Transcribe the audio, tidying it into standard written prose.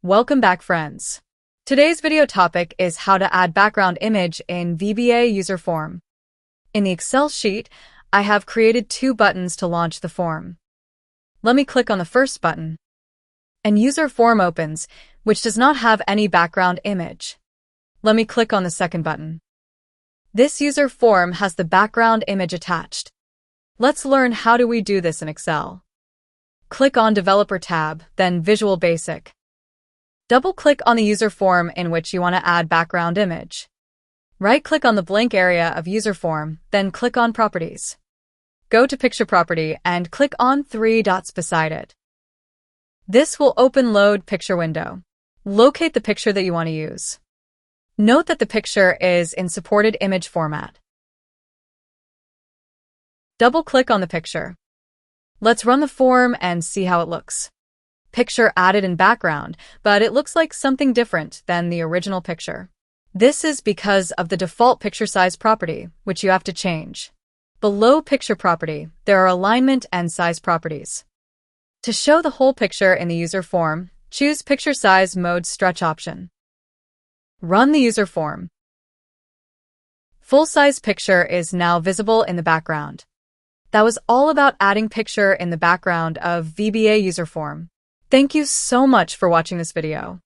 Welcome back, friends. Today's video topic is how to add background image in VBA Userform. In the Excel sheet, I have created two buttons to launch the form. Let me click on the first button. An user form opens, which does not have any background image. Let me click on the second button. This user form has the background image attached. Let's learn how do we do this in Excel. Click on Developer tab, then Visual Basic. Double-click on the user form in which you want to add background image. Right-click on the blank area of user form, then click on Properties. Go to Picture Property and click on three dots beside it. This will open Load Picture window. Locate the picture that you want to use. Note that the picture is in supported image format. Double-click on the picture. Let's run the form and see how it looks. Picture added in background, but it looks like something different than the original picture. This is because of the default picture size property, which you have to change. Below Picture Property, there are Alignment and Size properties. To show the whole picture in the user form, choose Picture Size Mode Stretch option. Run the user form. Full-size picture is now visible in the background. That was all about adding picture in the background of VBA Userform. Thank you so much for watching this video.